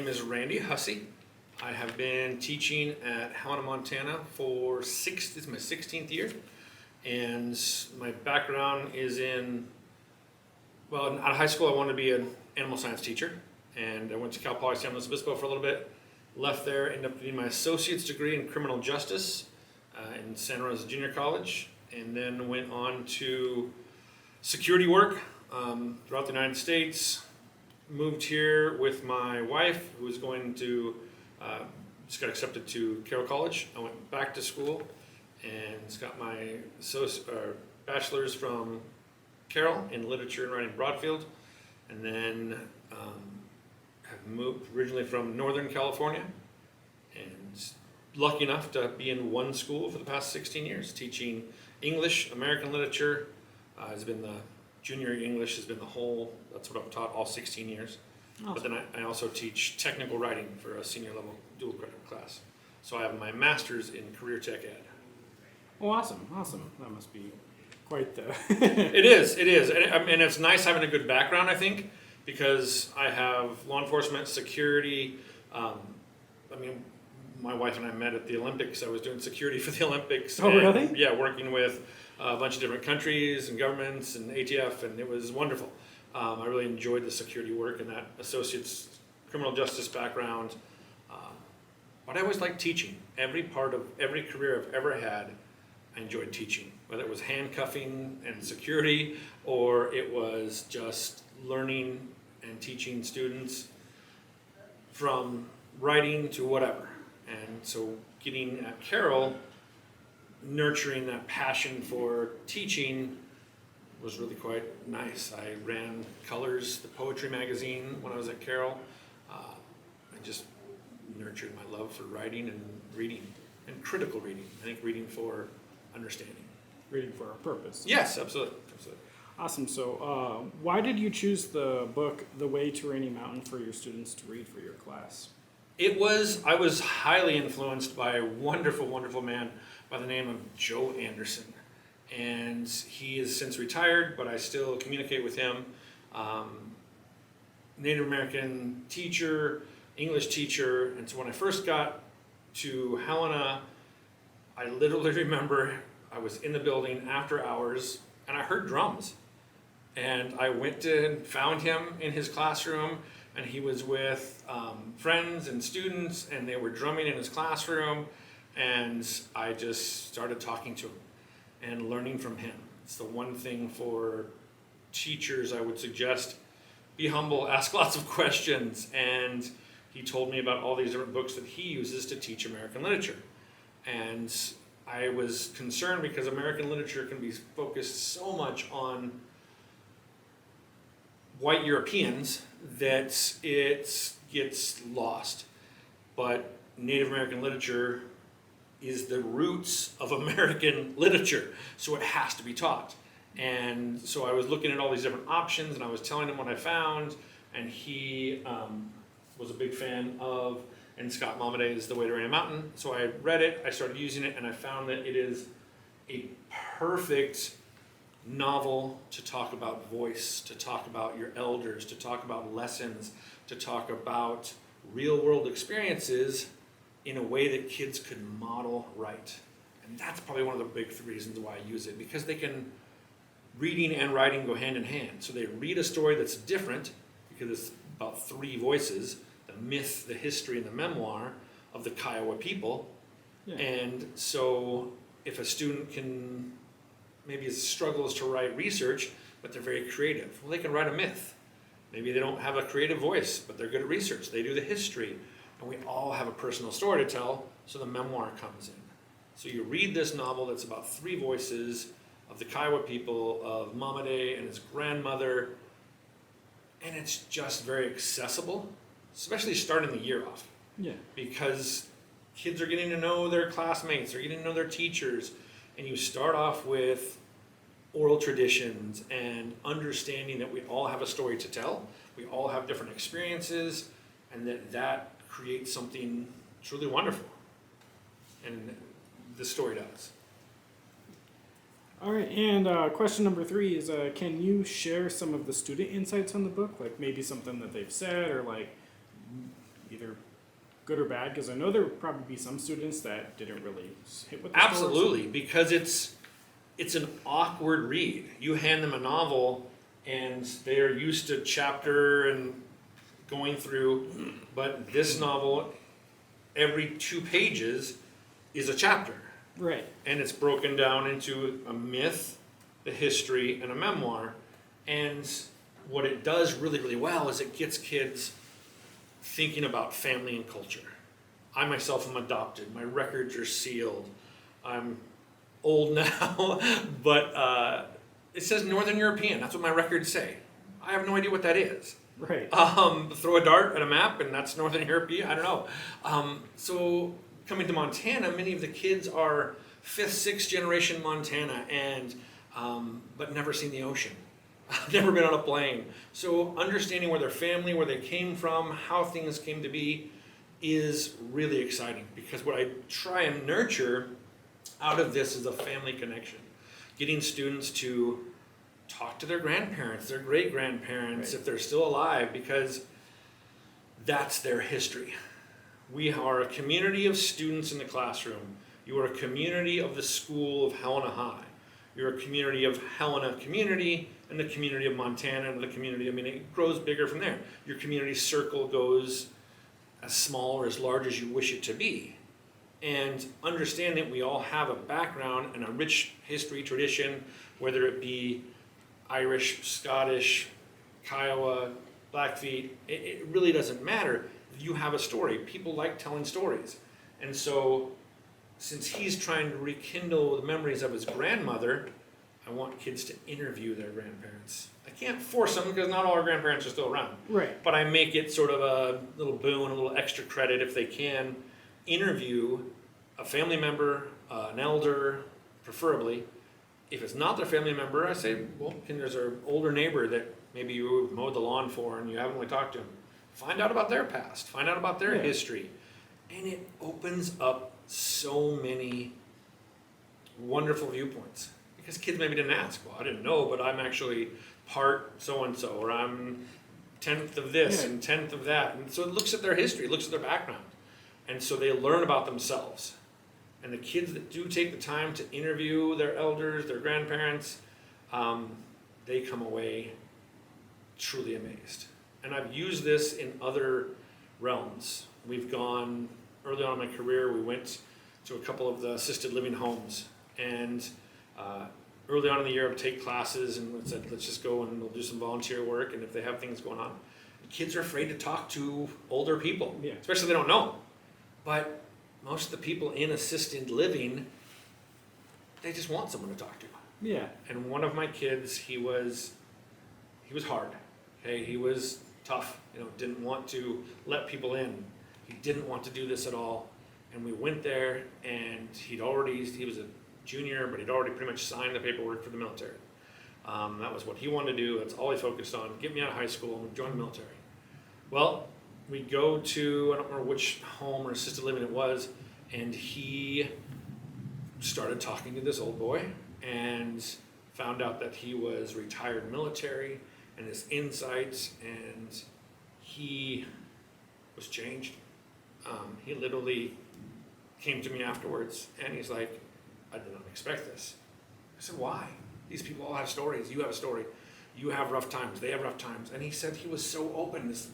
name is Randy Hussey. I have been teaching at Helena, Montana for this is my 16th year. And my background is out of high school I wanted to be an animal science teacher. And I went to Cal Poly San Luis Obispo for a little bit. Left there, ended up getting my associate's degree in criminal justice in Santa Rosa Junior College. And then went on to security work throughout the United States. Moved here with my wife, who was going to, just got accepted to Carroll College. I went back to school and got my bachelor's from Carroll in literature and writing Broadfield. And then have moved originally from Northern California and lucky enough to be in one school for the past 16 years, teaching English, American literature, has been the junior English has been that's what I've taught all 16 years. Awesome. But then I also teach technical writing for a senior level dual credit class. So I have my master's in career tech ed. Oh, awesome. That must be quite the... It is. And it's nice having a good background, I think, because I have law enforcement, security. My wife and I met at the Olympics. I was doing security for the Olympics. Oh, really? Yeah, working with a bunch of different countries and governments and ATF, and it was wonderful. I really enjoyed the security work and that associate's criminal justice background. But I always liked teaching. Every part of every career I've ever had, I enjoyed teaching. Whether it was handcuffing and security, or it was just learning and teaching students from writing to whatever. And so getting at Carroll, nurturing that passion for teaching was really quite nice. I ran Colors, the poetry magazine, when I was at Carroll. I just nurtured my love for writing and reading, and critical reading. I think reading for understanding. Reading for a purpose. Yes, absolutely. Awesome. So why did you choose the book, The Way to Rainy Mountain, for your students to read for your class? I was highly influenced by a wonderful, wonderful man by the name of Joe Anderson. And he is since retired, but I still communicate with him. Native American teacher, English teacher. And so when I first got to Helena, I literally remember I was in the building after hours and I heard drums. And I went and found him in his classroom, and he was with friends and students, and they were drumming in his classroom. And I just started talking to him and learning from him. It's the one thing for teachers I would suggest: be humble, ask lots of questions. And he told me about all these different books that he uses to teach American literature. And I was concerned because American literature can be focused so much on white Europeans that it gets lost. But Native American literature is the roots of American literature, so it has to be taught. And so I was looking at all these different options, and I was telling him what I found, and he was a big fan of, and Scott Momaday's The Way to Rainy Mountain. So I read it, I started using it, and I found that it is a perfect novel to talk about voice, to talk about your elders, to talk about lessons, to talk about real world experiences in a way that kids could model right. And that's probably one of the big reasons why I use it, because reading and writing go hand in hand. So they read a story that's different because it's about three voices: the myth, the history, and the memoir of the Kiowa people. Yeah. And so if a student maybe struggles to write research, but they're very creative, well, they can write a myth. Maybe they don't have a creative voice, but they're good at research. They do the history. And we all have a personal story to tell, so the memoir comes in. So you read this novel that's about three voices of the Kiowa people, of Momaday and his grandmother, and it's just very accessible, especially starting the year off. Yeah. Because kids are getting to know their classmates, they're getting to know their teachers, and you start off with oral traditions and understanding that we all have a story to tell, we all have different experiences, and that creates something truly wonderful. And the story does. All right, and question number 3 is, can you share some of the student insights on the book? Like maybe something that they've said, or like good or bad? Because I know there would probably be some students that didn't really hit with the Absolutely, because it's an awkward read. You hand them a novel, and they're used to chapter and going through, but this novel, every 2 pages is a chapter, Right. and it's broken down into a myth, the history, and a memoir. And what it does really, really well is it gets kids thinking about family and culture. I myself am adopted. My records are sealed. I'm old now, but it says Northern European. That's what my records say. I have no idea what that is. Right. Throw a dart at a map and that's Northern European. I don't know. So coming to Montana, many of the kids are 5th, 6th generation Montana, and but never seen the ocean. Never been on a plane. So understanding where their family, where they came from, how things came to be, is really exciting, because what I try and nurture out of this is a family connection. Getting students to talk to their grandparents, their great-grandparents, Right. if they're still alive, because that's their history. We are a community of students in the classroom. You are a community of the school of Helena High. You're a community of Helena community, and the community of Montana, and the community, I mean, it grows bigger from there. Your community circle goes as small or as large as you wish it to be. And understand that we all have a background and a rich history, tradition, whether it be Irish, Scottish, Kiowa, Blackfeet, it really doesn't matter. You have a story. People like telling stories. And so, since he's trying to rekindle the memories of his grandmother, I want kids to interview their grandparents. I can't force them, because not all our grandparents are still around. Right. But I make it sort of a little boon, a little extra credit if they can interview a family member, an elder, preferably. If it's not their family member, I say, well, there's an older neighbor that maybe you mowed the lawn for and you haven't really talked to them. Find out about their past, find out about their history. And it opens up so many wonderful viewpoints. Because kids maybe didn't ask, well, I didn't know, but I'm actually part so-and-so, or I'm 10th of this and 10th of that. And so it looks at their history, looks at their background. And so they learn about themselves. And the kids that do take the time to interview their elders, their grandparents, they come away truly amazed. And I've used this in other realms. We've gone, early on in my career, we went to a couple of the assisted living homes. And early on in the year, I would take classes and said, let's just go and we'll do some volunteer work. And if they have things going on, the kids are afraid to talk to older people, especially if they don't know. But most of the people in assisted living, they just want someone to talk to. Yeah. And one of my kids, he was hard. Okay, he was tough. Didn't want to let people in. He didn't want to do this at all. And we went there, and he was a junior, but he'd already pretty much signed the paperwork for the military. That was what he wanted to do. That's all he focused on. Get me out of high school and join the military. Well, we go to, I don't remember which home or assisted living it was, and he started talking to this old boy and found out that he was retired military and his insights, and he was changed. He literally came to me afterwards, and he's like, I did not expect this. I said, why? These people all have stories. You have a story. You have rough times. They have rough times. And he said he was so open. This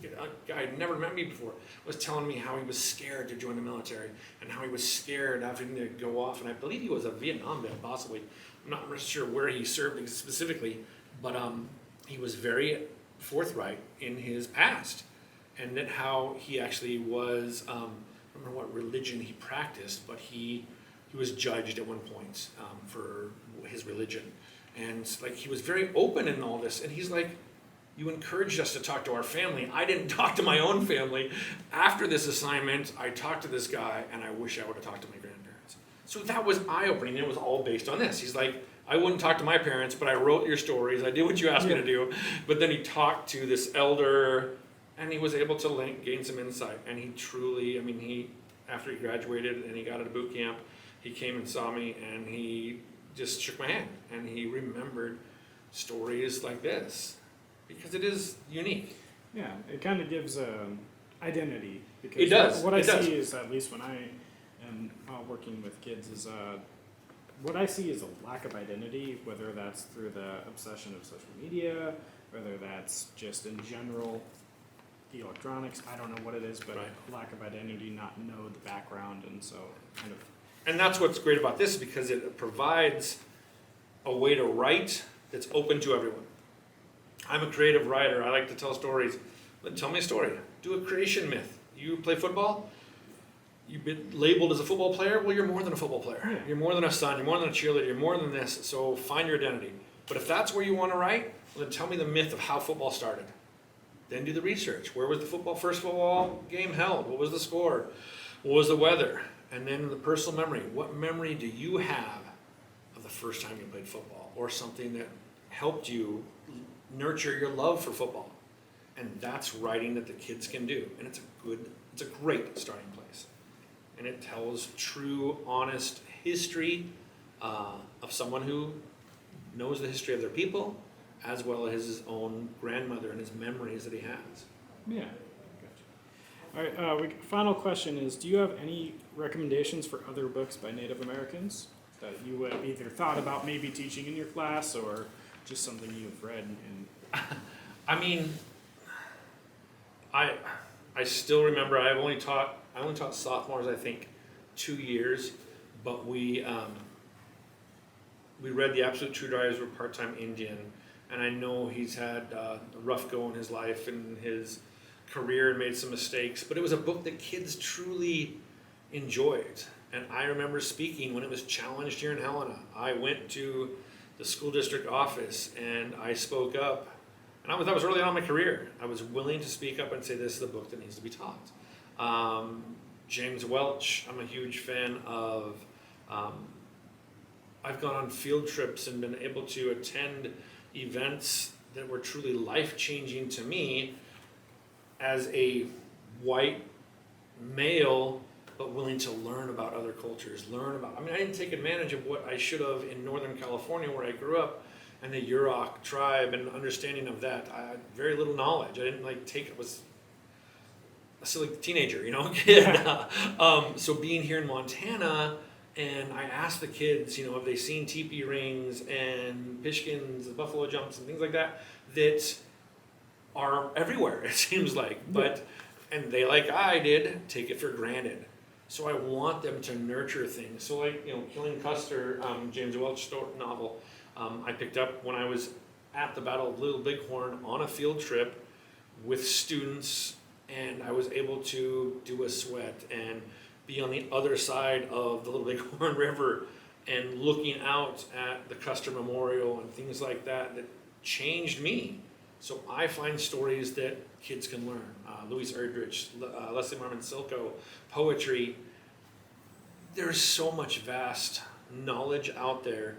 guy had never met me before, was telling me how he was scared to join the military and how he was scared having to go off. And I believe he was a Vietnam vet, possibly. I'm not really sure where he served specifically, but he was very forthright in his past, and that how he actually was, I don't remember what religion he practiced, but he was judged at one point for his religion. And like, he was very open in all this. And he's like, you encouraged us to talk to our family. I didn't talk to my own family. After this assignment, I talked to this guy, and I wish I would have talked to my grandparents. So that was eye-opening. It was all based on this. He's like, I wouldn't talk to my parents, but I wrote your stories. I did what you asked me to do. But then he talked to this elder, and he was able to gain some insight. And he truly, after he graduated and he got out of boot camp, he came and saw me, and he just shook my hand, and he remembered stories like this, because it is unique. Yeah, it kind of gives identity. Because It does. What I It does. see is, at least when I am working with kids, is what I see is a lack of identity, whether that's through the obsession of social media, whether that's just in general the electronics. I don't know what it is, but Right. a lack of identity, not know the background, and so kind of. And that's what's great about this, because it provides a way to write that's open to everyone. I'm a creative writer. I like to tell stories. But tell me a story. Do a creation myth. You play football? You've been labeled as a football player? Well, you're more than a football player. Yeah. You're more than a son. You're more than a cheerleader. You're more than this. So find your identity. But if that's where you want to write, well, then tell me the myth of how football started. Then do the research. Where was the first football game held? What was the score? What was the weather? And then the personal memory. What memory do you have of the first time you played football, or something that helped you nurture your love for football? And that's writing that the kids can do. And it's a great starting place. And it tells true, honest history of someone who knows the history of their people, as well as his own grandmother and his memories that he has. Yeah. Gotcha. All right. Final question is: do you have any recommendations for other books by Native Americans that you would have either thought about maybe teaching in your class, or just something you've read? And I mean, I still remember I only taught sophomores, I think, 2 years, but we read The Absolute True Drivers of a Part-Time Indian, and I know he's had a rough go in his life and his career and made some mistakes, but it was a book that kids truly enjoyed. And I remember speaking when it was challenged here in Helena. I went to the school district office and I spoke up. And that was early on in my career. I was willing to speak up and say, this is a book that needs to be taught. James Welch, I'm a huge fan of. I've gone on field trips and been able to attend events that were truly life-changing to me as a white male, but willing to learn about other cultures, I didn't take advantage of what I should have in Northern California where I grew up, and the Yurok tribe and understanding of that. I had very little knowledge. I didn't I was a silly teenager, kid. Yeah. So being here in Montana, and I asked the kids, have they seen teepee rings and pishkins and buffalo jumps and things like that are everywhere, it seems like. And they, like I did, take it for granted. So I want them to nurture things. So Killing Custer, James Welch novel, I picked up when I was at the Battle of Little Bighorn on a field trip with students, and I was able to do a sweat and be on the other side of the Little Bighorn River and looking out at the Custer Memorial and things like that changed me. So I find stories that kids can learn. Louise Erdrich, Leslie Marmon Silko, poetry. There's so much vast knowledge out there,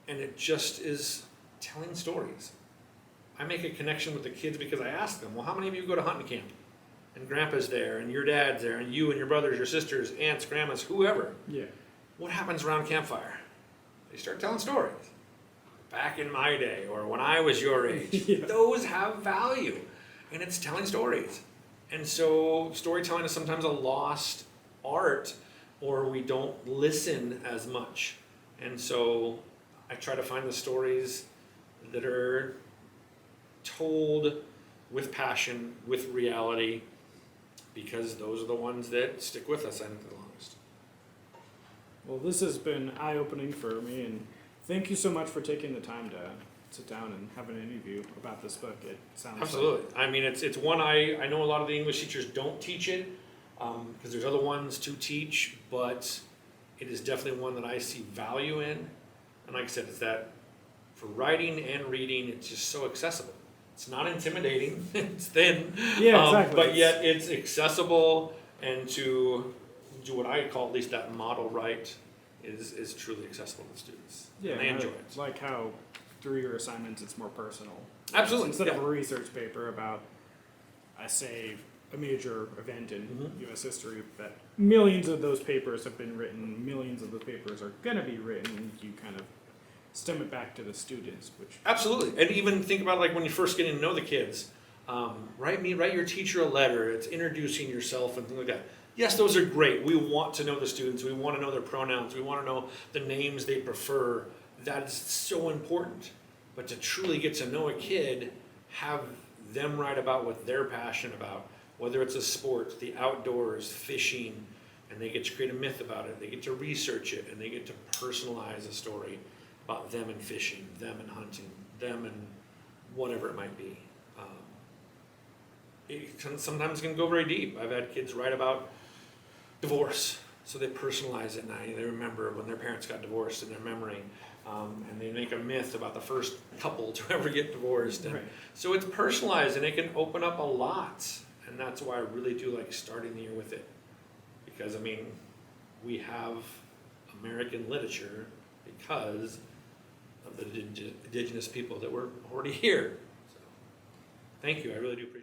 and it just is telling stories. I make a connection with the kids because I ask them, well, how many of you go to hunting camp? And grandpa's there, and your dad's there, and you and your brothers, your sisters, aunts, grandmas, whoever. yeah. What happens around campfire? They start telling stories. Back in my day, or when I was your age, Yeah. Those have value, and it's telling stories. And so storytelling is sometimes a lost art, or we don't listen as much. And so I try to find the stories that are told with passion, with reality, because those are the ones that stick with us, I think, the longest. Well, this has been eye-opening for me, and thank you so much for taking the time to sit down and have an interview about this book. It sounds Absolutely. I mean, it's one I know a lot of the English teachers don't teach it, because there's other ones to teach, but it is definitely one that I see value in. And like I said, it's that for writing and reading, it's just so accessible. It's not intimidating. It's thin. Yeah, exactly. But yet it's accessible, and to do what I call at least that model right is truly accessible to students. Yeah, And they enjoy it. I like how through your assignments it's more personal. Absolutely, Instead of yeah. a research paper about, a major event in Mhm. U.S. history, that millions of those papers have been written, millions of those papers are going to be written, you kind of stem it back to the students, which... Absolutely. And even think about like when you're first getting to know the kids, Write your teacher a letter. It's introducing yourself and things like that. Yes, those are great. We want to know the students. We want to know their pronouns. We want to know the names they prefer. That is so important. But to truly get to know a kid, have them write about what they're passionate about, whether it's a sport, the outdoors, fishing, and they get to create a myth about it. They get to research it, and they get to personalize a story about them and fishing, them and hunting, them and whatever it might be. Sometimes can go very deep. I've had kids write about divorce, so they personalize it now. They remember when their parents got divorced in their memory, and they make a myth about the first couple to ever get divorced. And so it's personalized, and it can open up a lot. And that's why I really do like starting the year with it, because I mean, we have American literature because of the indigenous people that were already here. So, thank you. I really do appreciate it.